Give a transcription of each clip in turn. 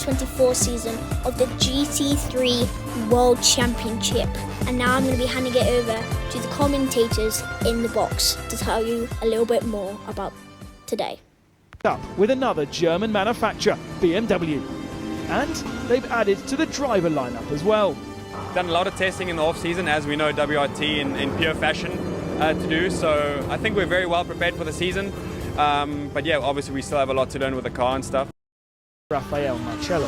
2024 season of the GT3 World Championship. And now I'm going to be handing it over to the commentators in the box to tell you a little bit more about today. Up with another German manufacturer, BMW. And they've added to the driver lineup as well. Done a lot of testing in the off-season, as we know WRT in pure fashion to do, so I think we're very well prepared for the season. But yeah, obviously we still have a lot to learn with the car and stuff. Rafael Marcello.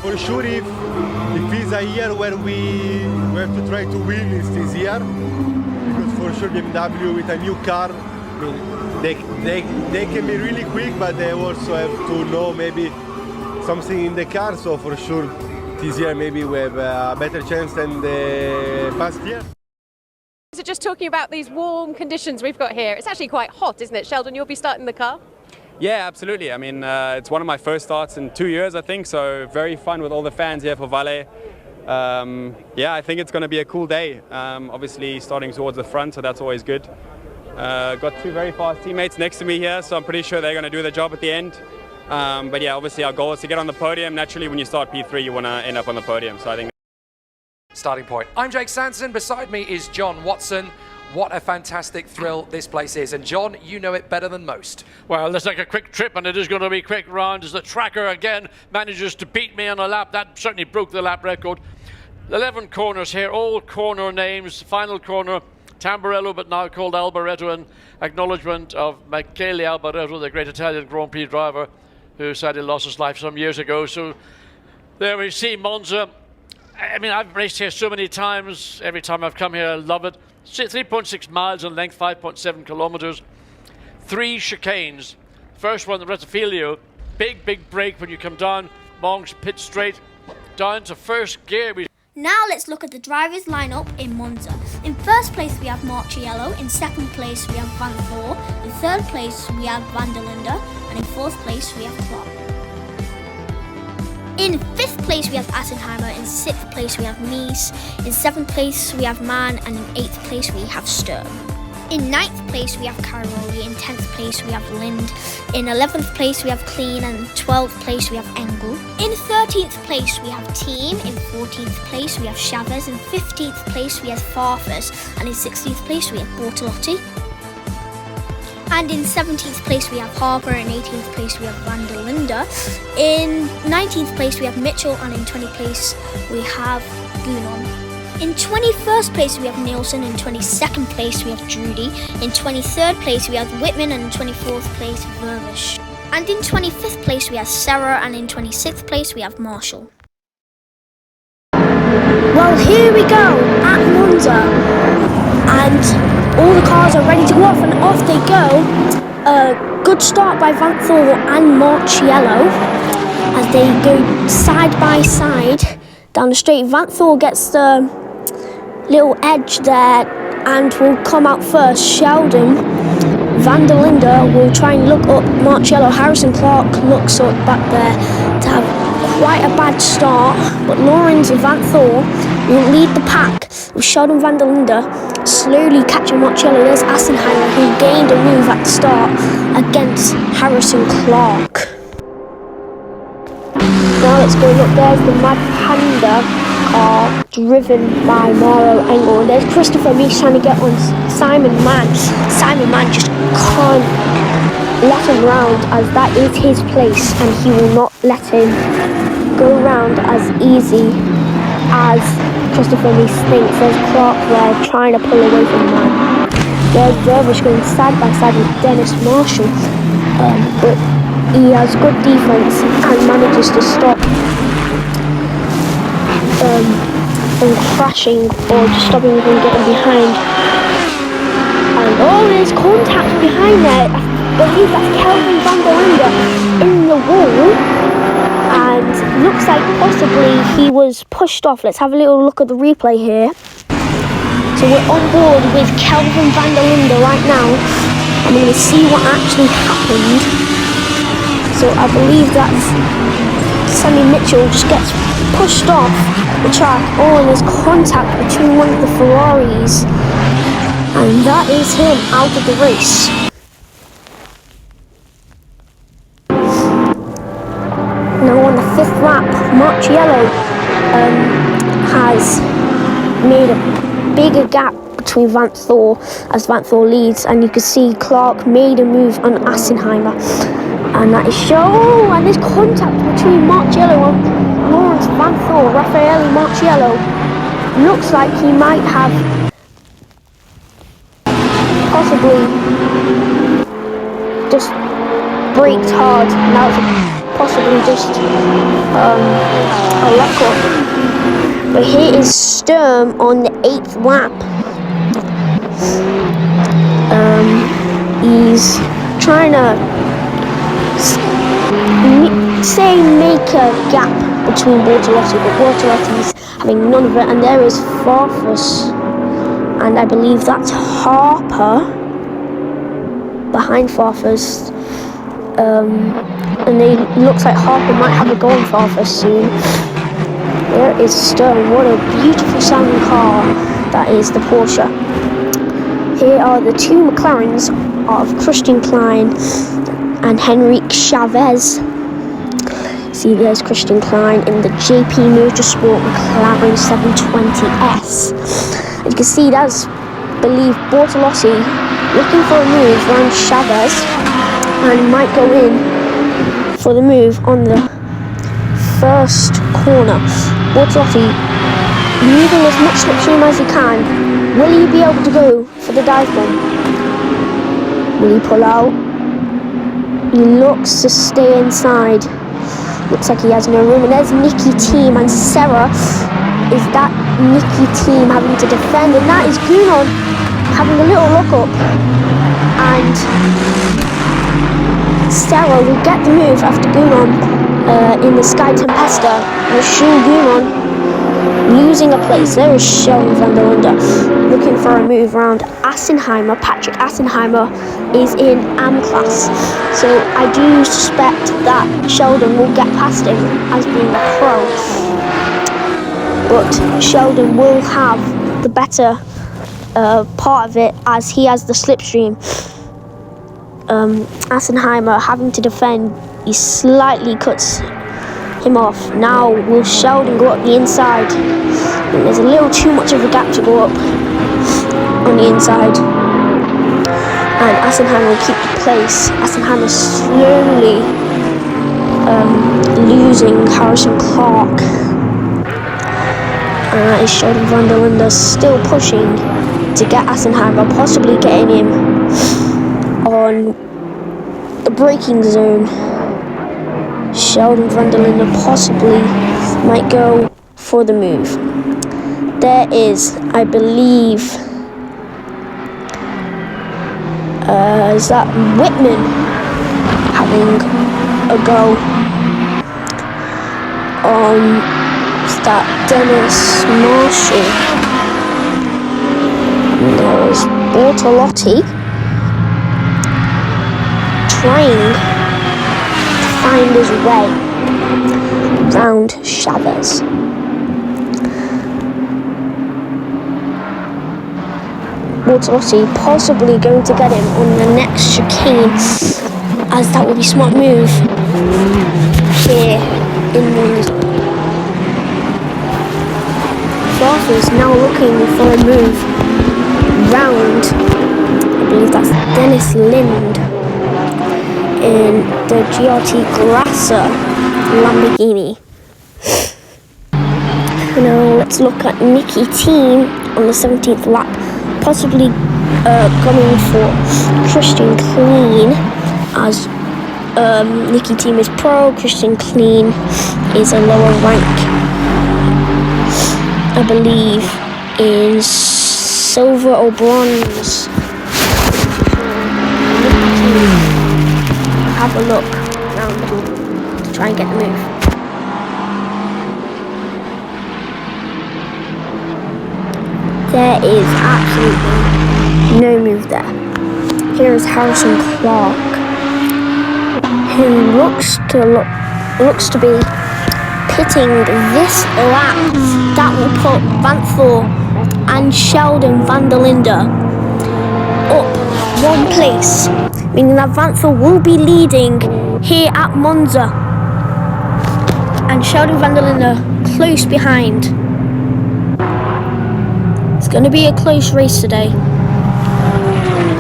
For sure, if it's a year where we have to try to win, it's this year. Because for sure BMW with a new car, I mean, they can be really quick, but they also have to know maybe something in the car, so for sure this year maybe we have a better chance than the past year. So just talking about these warm conditions we've got here, it's actually quite hot, isn't it? Sheldon, you'll be starting the car? Yeah, absolutely. I mean, it's one of my first starts in 2 years, I think, so very fun with all the fans here for Valle. Yeah, I think it's going to be a cool day. Obviously starting towards the front, so that's always good. Got two very fast teammates next to me here, so I'm pretty sure they're going to do the job at the end. But yeah, obviously our goal is to get on the podium. Naturally, when you start P3, you want to end up on the podium, so I think. Starting point. I'm Jake Sanson, beside me is John Watson. What a fantastic thrill this place is, and John, you know it better than most. Well, let's take a quick trip, and it is going to be quick round as the tracker again manages to beat me on a lap. That certainly broke the lap record. 11 corners here, all corner names. Final corner, Tamburello, but now called Alboreto, in acknowledgement of Michele Alboreto, the great Italian Grand Prix driver who sadly lost his life some years ago. So there we see Monza. I mean, I've raced here so many times. Every time I've come here, I love it. 3.6 miles in length, 5.7 kilometers. 3 chicanes. First one, the Rettifilio. Big break when you come down. Monks pit straight down to first gear. Now let's look at the drivers' lineup in Monza. In first place we have Marciello, in second place we have Van Voor, in third place we have Van der Linde, and in fourth place we have Clark. In fifth place we have Assenheimer, in sixth place we have Mies, in seventh place we have Mann, and in eighth place we have Sturm. In ninth place we have Caroli, in 10th place we have Lind, in 11th place we have Clean, and in 12th place we have Engel. In 13th place we have Team, in 14th place we have Chavez, in 15th place we have Farfus, and in 16th place we have Bortolotti. And in 17th place we have Harper, in 18th place we have Van der Linde, in 19th place we have Mitchell, and in 20th place we have Gunon. In 21st place we have Nielsen, in 22nd place we have Drudy, in 23rd place we have Whitman, and in 24th place Vervish. And in 25th place we have Serra, and in 26th place we have Marshall. Well, here we go at Monza, and all the cars are ready to go off, and off they go. A good start by Van Voor and Marciello as they go side by side down the straight. Van Voor gets the little edge there and will come out first. Sheldon Van der Linde will try and look up Marciello. Harrison Clark looks up back there to have quite a bad start, but Lawrence Van Voor will lead the pack with Sheldon Van der Linde slowly catching Marciello. There's Assenheimer, who gained a move at the start against Harrison Clark. Now let's go look. There's the Mad Panda car driven by Mauro Engel, and there's Christopher Mies trying to get on Simon Mann. Simon Mann just can't let him round, as that is his place, and he will not let him go round as easy as Christopher Mies thinks. There's Clark there trying to pull away from Mann. There's Vervish going side by side with Dennis Marshall, but he has good defense and manages to stop from crashing or just stopping him from getting behind. And there's contact behind there. I believe that's Kelvin Van der Linde in the wall, and looks like possibly he was pushed off. Let's have a little look at the replay here. So we're on board with Kelvin Van der Linde right now, and we're going to see what actually happened. So I believe that Sammy Mitchell just gets pushed off the track. Oh, and there's contact between one of the Ferraris, and that is him out of the race. Now on the 5th lap, Marciello has made a bigger gap between Van Thor as Van Thor leads, and you can see Clark made a move on Assenheimer, and that is show, and there's contact between Marciello and Lawrence Van Thor. Raffaele Marciello looks like he might have possibly just braked hard, and that was possibly just a lock-up. But here is Sturm on the 8th lap. He's trying to make a gap between Bortolotti, but Bortolotti's having none of it, and there is Farfus, and I believe that's Harper behind Farfus, and it looks like Harper might have a go on Farfus soon. There is Sturm. What a beautiful sounding car that is, the Porsche. Here are the two McLarens of Christian Klein and Henrik Chavez. See, there's Christian Klein in the JP Motorsport McLaren 720S. As you can see, that's, I believe, Bortolotti looking for a move around Chavez and might go in for the move on the first corner. Bortolotti moving as much slipstream as he can. Will he be able to go for the dive bomb? Will he pull out? He looks to stay inside. Looks like he has no room. And there's Nicky Team and Sarah. Is that Nicky Team having to defend? And that is Gunon having a little look up. And Sarah will get the move after Gunon in the Sky Tempesta. Machine Gunon losing a place. There is Sheldon van der Linde looking for a move around Assenheimer. Patrick Assenheimer is in AM class, so I do suspect that Sheldon will get past him as being a pro, but Sheldon will have the better part of it as he has the slipstream. Assenheimer having to defend, he slightly cuts him off. Now will Sheldon go up the inside? I think there's a little too much of a gap to go up on the inside, and Assenheimer will keep the place. Assenheimer slowly losing Harrison Clark, and that is Sheldon van der Linde still pushing to get Assenheimer, possibly getting him on the braking zone. Sheldon van der Linde possibly might go for the move. There is, I believe, is that Whitman having a go on, is that Dennis Marshall? And there is Bortolotti trying to find his way round Chavez. Bortolotti possibly going to get him on the next chicane, as that will be a smart move here in Monza. Farfus now looking for a move round, I believe that's Dennis Lind in the GT3 Grasser Lamborghini. Now let's look at Nicky Team on the 17th lap, possibly going for Christian Clean, as Nicky Team is pro, Christian Clean is a lower rank, I believe in silver or bronze. Have a look around to try and get the move. There is absolutely no move there. Here is Harrison Clark, who looks to be pitting this lap. That will put Van Thor and Sheldon van der Linde up one place, meaning that Van Thor will be leading here at Monza. and Sheldon van der Linde close behind. It's going to be a close race today.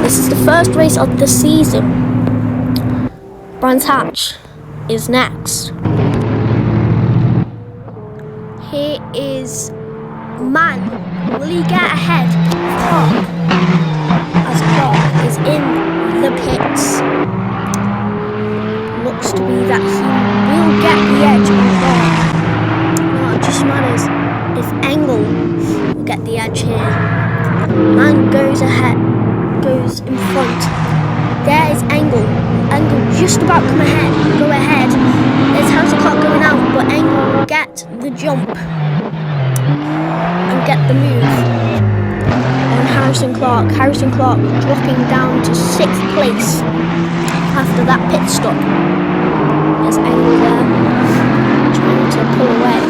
This is the first race of the season. Brands Hatch is next. Here is Man. Will he get ahead of Clark? As Clark is in the pits. Looks to be that he will get the edge on Clark. Now it just matters if Engel will get the edge here. Man goes ahead, goes in front. There is Engel. Engel just about go ahead. There's Harrison Clark going out, but Engel will get the jump and get the move on Harrison Clark. Harrison Clark dropping down to 6th place after that pit stop. There's Engel there trying to pull away.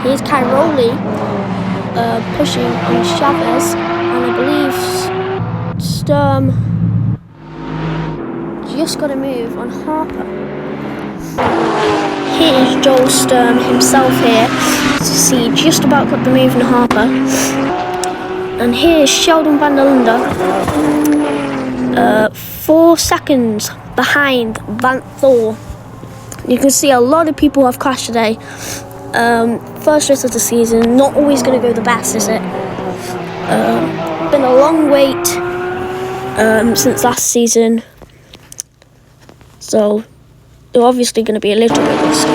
Here's Cairoli pushing on Chavez, and I believe Sturm just got a move on Harper. Here is Joel Sturm himself here to see just about got the move on Harper. And here's Sheldon van der Linde, 4 seconds behind Van Thor. You can see a lot of people have crashed today. First race of the season, not always going to go the best, is it? Been a long wait since last season, so they're obviously going to be a little bit risky.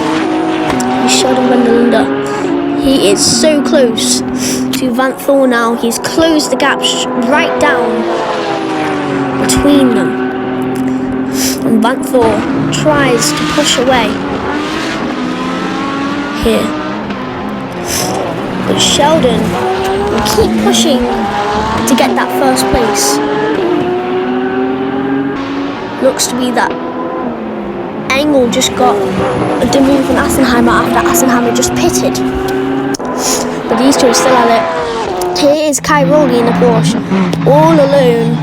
Sheldon van der Linde, he is so close to Van Thor now. He's closed the gap right down between them, and Van Thor tries to push away here. But Sheldon will keep pushing to get that first place. Looks to be that Engel just got a move from Assenheimer after Assenheimer just pitted. But these two are still at it. Here is Cairoli in the Porsche, all alone.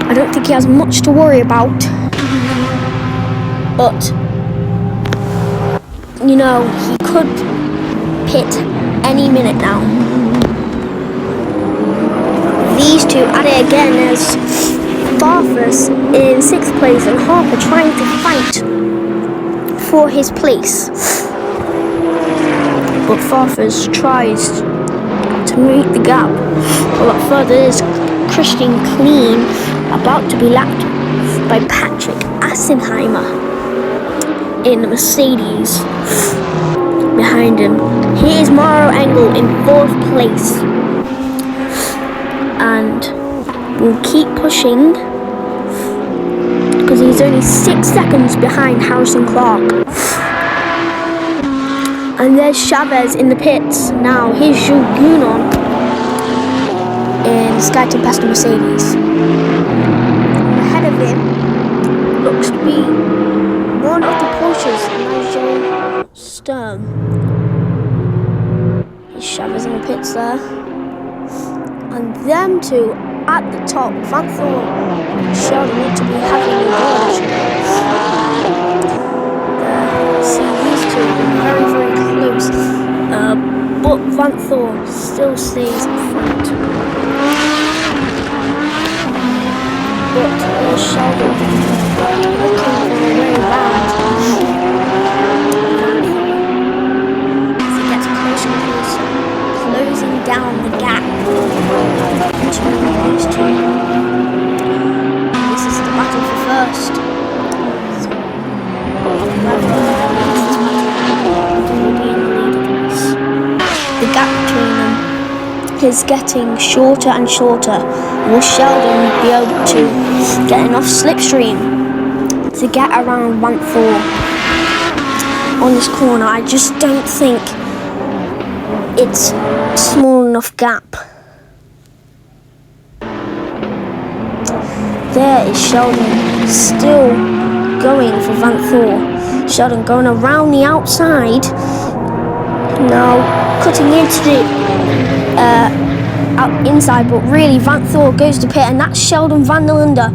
I don't think he has much to worry about. But, you know, he could pit any minute now. These two at it again as Farfus in 6th place and Harper trying to fight for his place. But Farfus tries to meet the gap a lot further. There's Christian Clean about to be lapped by Patrick Assenheimer in the Mercedes behind him. Here's Mauro Engel in 4th place, and will keep pushing because he's only 6 seconds behind Harrison Clark. And there's Chavez in the pits now. Here's Jules Gounon in Sky Tempesta Mercedes. Ahead of him looks to be one of the Porsches, Nigel Sturm. Here's Chavez in the pits there. And them two at the top, Van Thor and Sheldon need to be having a go actually. See these two very, very close. But Van Thor still stays in front. But Sheldon looking for a way around. As he gets closer and closer, closing down the gap between these two. This is the battle for first. So, whoever wins this battle will be in the lead of the race. The gap between them is getting shorter and shorter. Will Sheldon be able to get enough slipstream to get around Van Thor on this corner? I just don't think it's a small enough gap. There is Sheldon still going for Van Thor. Sheldon going around the outside. Now cutting into the out inside, but really Van Thor goes to pit, and that's Sheldon van der Linde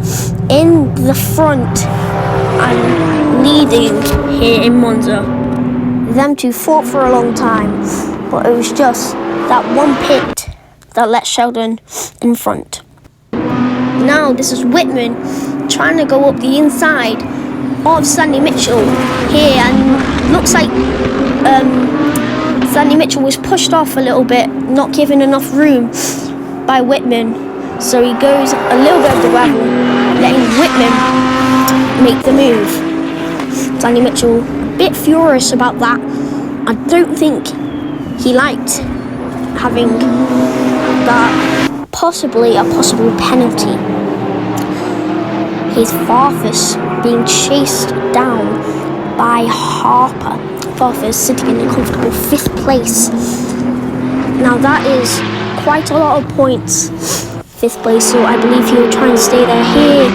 in the front. And leading here in Monza. Them two fought for a long time, but it was just that one pit that let Sheldon in front. Now this is Whitman trying to go up the inside of Sandy Mitchell here, and looks like Sandy Mitchell was pushed off a little bit, not given enough room by Whitman. So he goes a little bit of the gravel, letting Whitman make the move. Sandy Mitchell a bit furious about that. I don't think he liked having that possibly a possible penalty. His Farfus being chased down by Harper. Farfus sitting in a comfortable 5th place. Now that is quite a lot of points. 5th place, so I believe he will try and stay there. Here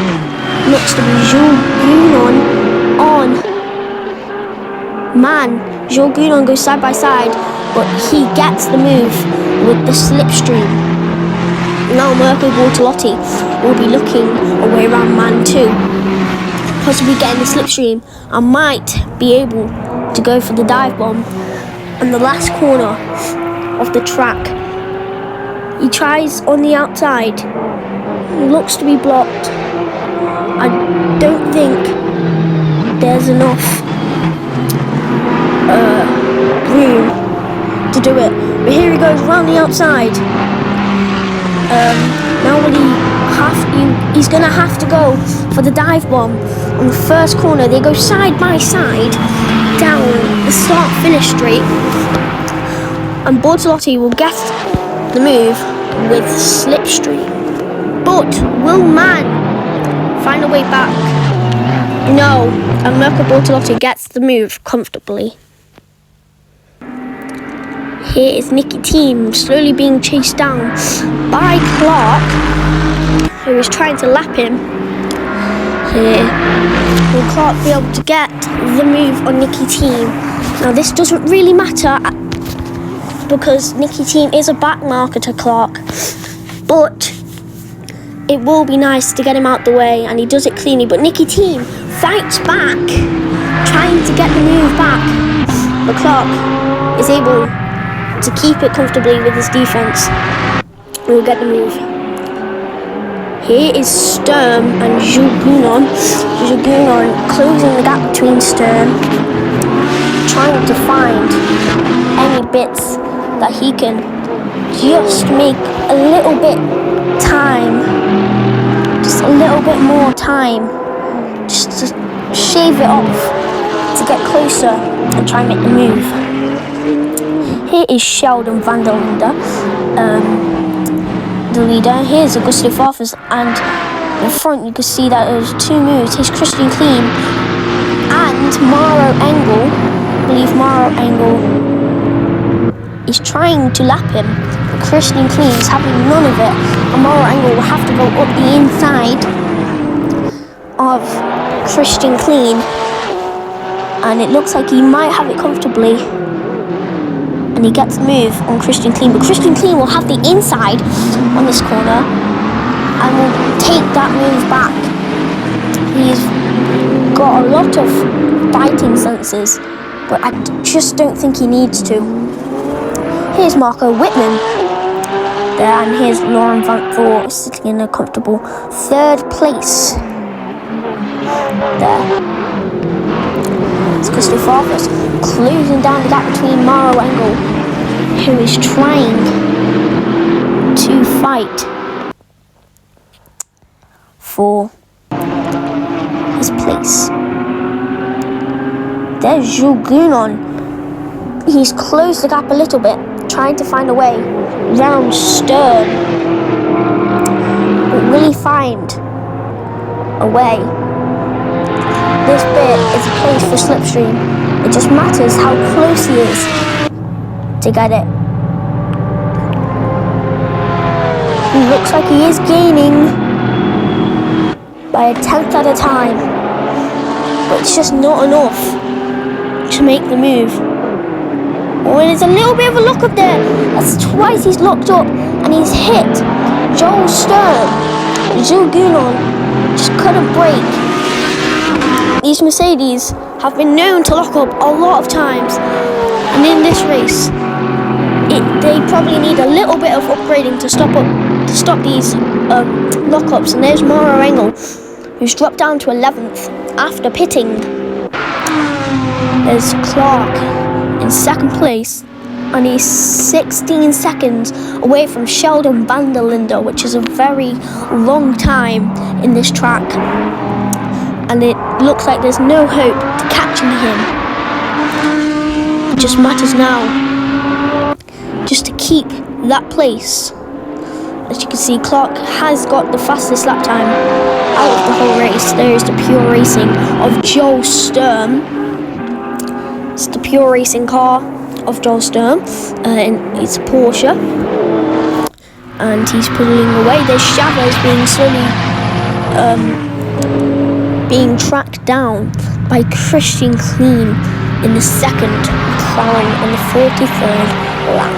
looks to be Jules Gounon on Man. Jules Gounon goes side by side, but he gets the move with the slipstream. Now Mirko Bortolotti will be looking away around Man 2, possibly getting the slipstream, and might be able to go for the dive bomb on the last corner of the track. He tries on the outside, looks to be blocked. I don't think there's enough room to do it, but here he goes around the outside. Now he's gonna have to go for the dive bomb on the first corner. They go side by side down the start-finish straight, and Bortolotti will get the move with slipstream. But will Man find a way back? No, and Mirko Bortolotti gets the move comfortably. Here is Nicky Team slowly being chased down by Clark, who is trying to lap him. Here, will Clark be able to get the move on Nicky Team? Now this doesn't really matter because Nicky Team is a back marker to Clark, but it will be nice to get him out the way, and he does it cleanly. But Nicky Team fights back, trying to get the move back, but Clark is able to keep it comfortably with his defense. We'll get the move. Here is Sturm and Jules Gounon. Jules Gounon closing the gap between Sturm, trying to find any bits that he can just make a little bit time, just a little bit more time, just to shave it off, to get closer and try and make the move. Here is Sheldon van der Linde, the leader. Here's Augusto Farfus, and in front you can see that there's 2 moves. Here's Christian Clean and Maro Engel. I believe Maro Engel is trying to lap him, but Christian Clean is having none of it, and Maro Engel will have to go up the inside of Christian Clean, and it looks like he might have it comfortably. And he gets the move on Christian Clean, but Christian Clean will have the inside on this corner and will take that move back. He's got a lot of fighting senses, but I just don't think he needs to. Here's Marco Whitman there, and here's Lauren Van Voort sitting in a comfortable 3rd place there. It's Augusto Farfus closing down the gap between Maro Engel, who is trying to fight for his place. There's Jules Gounon. He's closed the gap a little bit, trying to find a way round Sturm. But will he find a way? This bit is a place for slipstream. It just matters how close he is to get it. He looks like he is gaining by a 1/10 at a time, but it's just not enough to make the move. Oh, and there's a little bit of a lock up there. That's twice he's locked up, and he's hit Joel Sturm. Jules Gounon just couldn't break. These Mercedes have been known to lock up a lot of times, and in this race, they probably need a little bit of upgrading to stop these lockups. And there's Mauro Engel, who's dropped down to 11th after pitting. There's Clark in 2nd place, and he's 16 seconds away from Sheldon van der Linde, which is a very long time in this track. And it looks like there's no hope to catching him. It just matters now just to keep that place. As you can see, Clark has got the fastest lap time out of the whole race. There's the pure racing of Joel Sturm. It's the pure racing car of Joel Sturm, and it's a Porsche. And he's pulling away. There's Chavez being slowly being tracked down by Christian Clean in the 2nd McLaren on the 43rd lap.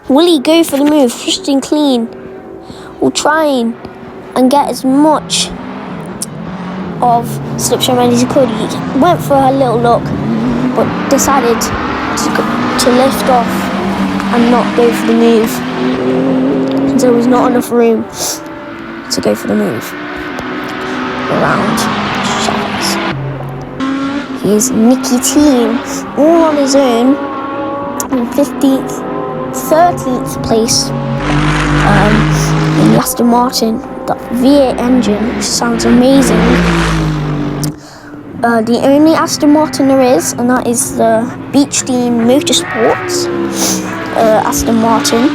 Will he go for the move? Christian Clean will try and get as much of slipstream as he could. He went for a little look, but decided to lift off and not go for the move. And there was not enough room to go for the move around Chavez. Here's Nicky Team all on his own in 15th, 13th place in the Aston Martin, that V8 engine, which sounds amazing. The only Aston Martin there is, and that is the Beechstein Motorsports Aston Martin,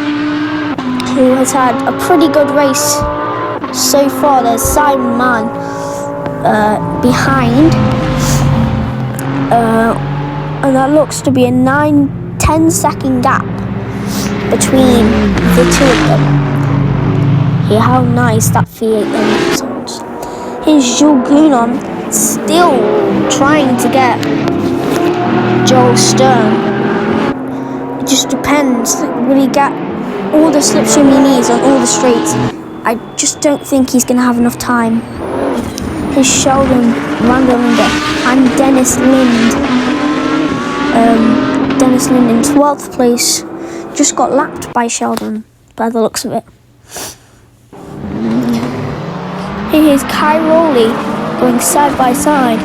who has had a pretty good race so far. There's Simon Mann behind, and that looks to be a 9-10 second gap between the two of them. Hear how nice that V8 engine sounds. Here's Jules Gounon still trying to get Joel Sturm. It just depends. Will he get all the slipstream he needs on all the straights? I just don't think he's going to have enough time. Here's Sheldon van der Linde and Dennis Lind. Dennis Lind in 12th place. Just got lapped by Sheldon, by the looks of it. Here is Kai Rowley going side by side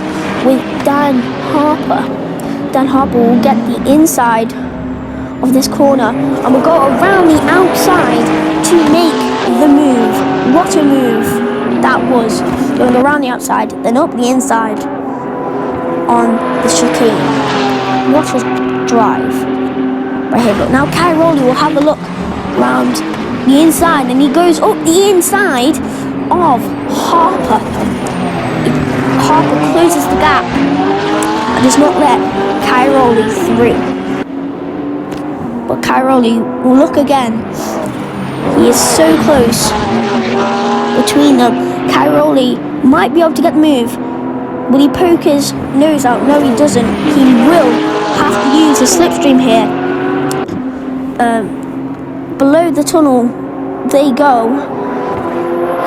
with Dan Harper. Dan Harper will get the inside of this corner and will go around the outside to make the move. What a move that was. Going around the outside, then up the inside on the chicane. What a drive right here. But now Kai Rowley will have a look around the inside, and he goes up the inside of Harper. Harper closes the gap and does not let Kai Rowley through. But Kai Rowley will look again. He is so close between them. Kai Rowley might be able to get the move. Will he poke his nose out? No, he doesn't. He will have to use a slipstream here. Below the tunnel they go.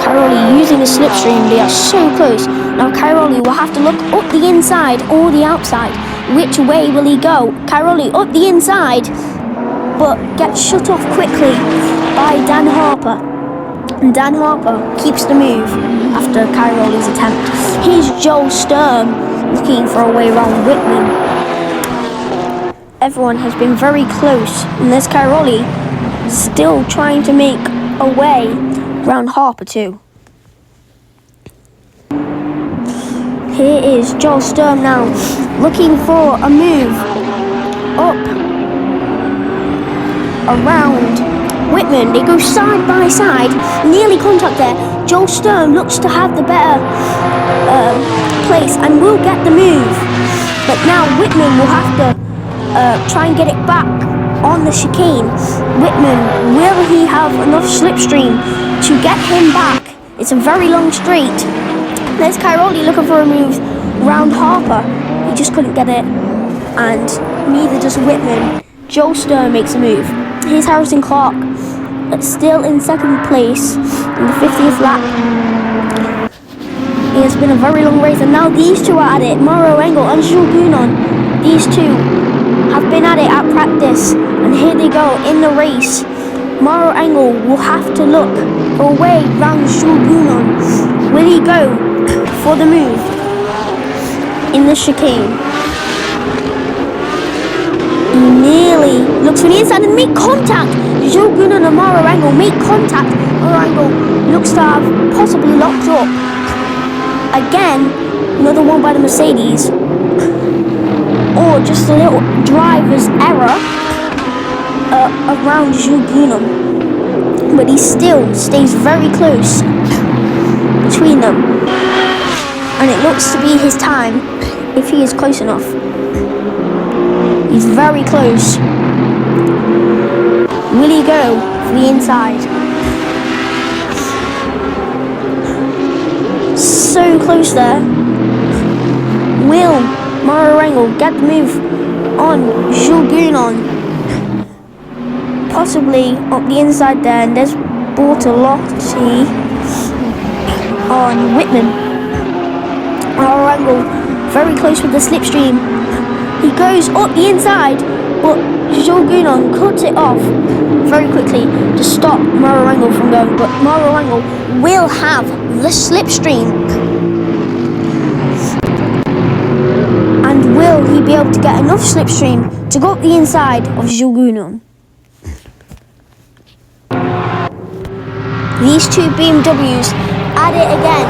Kai Rowley using the slipstream. They are so close. Now Kai Rowley will have to look up the inside or the outside. Which way will he go? Kai Rowley up the inside, but gets shut off quickly by Dan Harper. And Dan Harper keeps the move after Kai Rowley's attempt. Here's Joel Sturm looking for a way around Whitman. Everyone has been very close, and there's Kai Rowley still trying to make a way around Harper too. Here is Joel Sturm now looking for a move up around Whitman. They go side by side, nearly contact there. Joel Sturm looks to have the better place and will get the move. But now Whitman will have to try and get it back on the chicane. Whitman, will he have enough slipstream to get him back? It's a very long straight. There's Kai Rowley looking for a move round Harper. He just couldn't get it, and neither does Whitman. Joel Sturm makes a move. Here's Harrison Clark, still in second place in the 50th lap. He has been a very long race, and now these two are at it. Mauro Engel and Jules Gounon. These two have been at it at practice, and here they go in the race. Mauro Engel will have to look for a way round Jules Gounon. Will he go for the move in the chicane? He nearly looks for the inside and make contact. Jules Gounon and Mauro Engel make contact. Mauro Engel looks to have possibly locked up. Again, another one by the Mercedes. Or just a little driver's error around Jules Gounon. But he still stays very close between them. And it looks to be his time if he is close enough. He's very close. Will he go for the inside? So close there. Will Mauro Engel get the move on Jules Gounon? Possibly up the inside there, and there's Bortolotti on Whitman. Mauro Engel very close with the slipstream. He goes up the inside, but Jules Gounon cuts it off very quickly to stop Mauro Engel from going. But Mauro Engel will have the slipstream. And will he be able to get enough slipstream to go up the inside of Jules Gounon? These two BMWs at it again.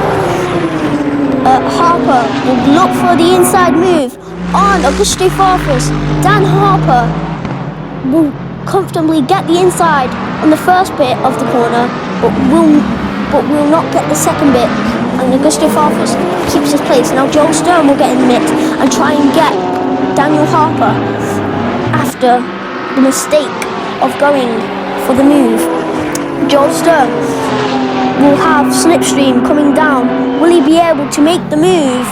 Harper will look for the inside move on Augusto Farfus. Dan Harper will comfortably get the inside on the first bit of the corner, but will not get the second bit. And Augusto Farfus keeps his place. Now Joel Stern will get in the mix and try and get Daniel Harper after the mistake of going for the move. Joel Stern will have slipstream coming down. Will he be able to make the move?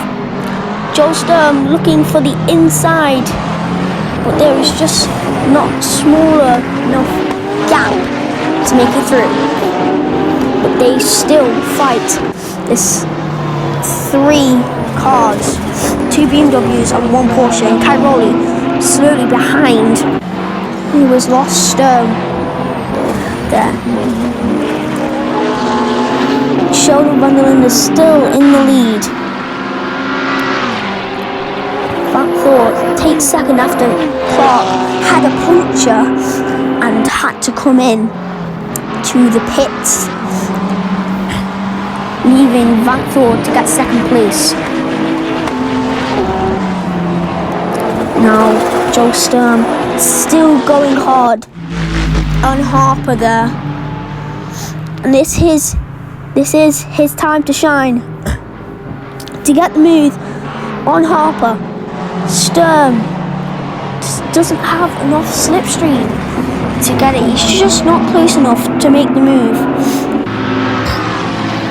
Joel Stern looking for the inside, but there is just not smaller enough gap to make it through. But they still fight. This 3 cars, 2 BMWs and 1 Porsche, and Cairoli slowly behind. He was lost Stern there. Sheldon van der Linde is still in the lead. Vanthor takes second after Clark had a puncture and had to come in to the pits, leaving Vanthor to get second place. Now Joel Stern still going hard on Harper there, and this is his time to shine, to get the move on Harper. Stern just doesn't have enough slipstream to get it. He's just not close enough to make the move.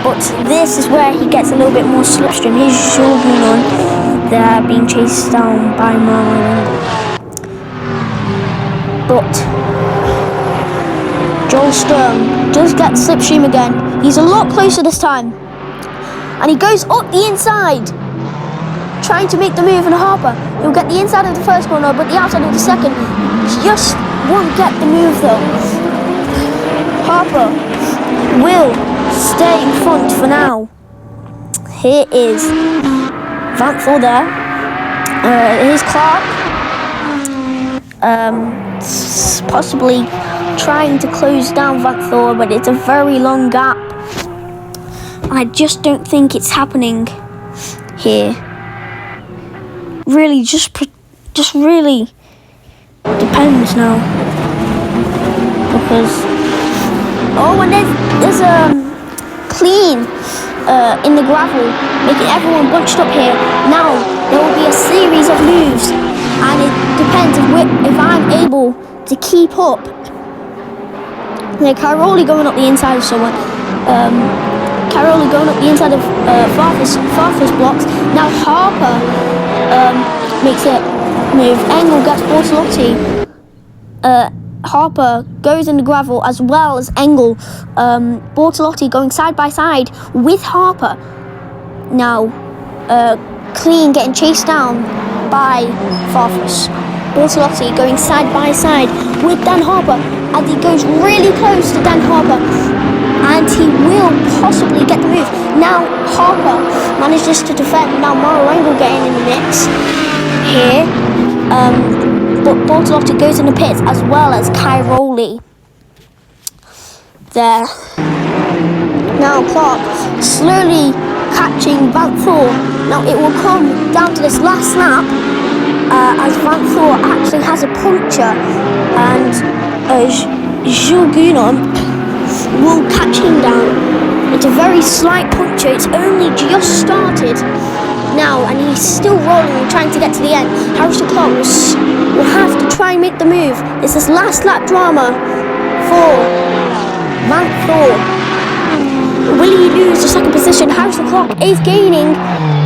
But this is where he gets a little bit more slipstream. Here's Jules Gounon there being chased down by Mauro. But Joel Stern does get slipstream again. He's a lot closer this time. And he goes up the inside, trying to make the move on Harper. He'll get the inside of the first corner, but the outside of the second. Just won't get the move though. Harper will stay in front for now. Here is Vanthor there. Here's Clark. Possibly trying to close down Vanthor, but it's a very long gap. I just don't think it's happening here. Really, just really depends now. Because and there's a clean in the gravel, making everyone bunched up here. Now there will be a series of moves, and it depends if I'm able to keep up. Like Cairoli going up the inside of someone. Cairoli going up the inside of Farfus blocks. Now Harper makes a move. Engel gets Bortolotti. Harper goes in the gravel as well as Engel. Bortolotti going side by side with Harper. now Clean getting chased down by Farfus. Bortolotti going side by side with Dan Harper, and he goes really close to Dan Harper, and he will possibly get the move. Now Harper manages to defend. Now Marango getting in the mix here, but Bortolotti goes in the pits as well as Cairoli. There. Now Clark slowly catching Van Thor. Now it will come down to this last lap as Van Thor actually has a puncture, and Jules Gounon will catch him down. It's a very slight puncture. It's only just started now, and he's still rolling and trying to get to the end. Harrison Clark will have to try and make the move. It's this last lap drama for Van Thor. Will he lose the second position? Harrison Clark is gaining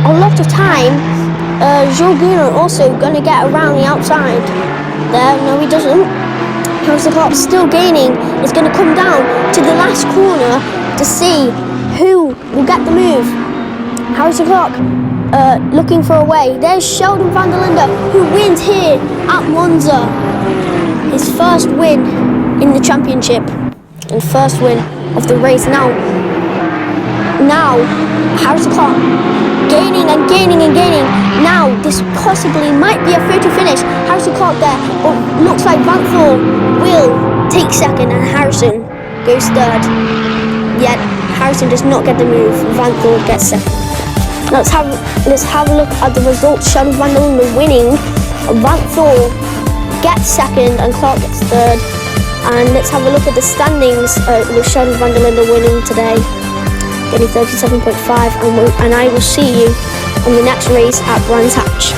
a lot of time. Jules Gounon also going to get around the outside. There, no he doesn't. Harrison Clark still gaining. It's going to come down to the last corner to see who will get the move. Harrison Clark looking for a way. There's Sheldon van der Linde, who wins here at Monza. His first win in the championship and first win of the race. Now Harrison Clark gaining and gaining and gaining. Now this possibly might be a photo finish. Harrison Clark there, but looks like Van Thor will take second and Harrison goes third. Yet Harrison does not get the move. Van Thor gets second. Let's have a look at the results. Sheldon van der Linde winning. Van Thor gets second and Clark gets third. And let's have a look at the standings with Sheldon van der Linde winning today, getting 37.5, and I will see you on the next race at Brands Hatch.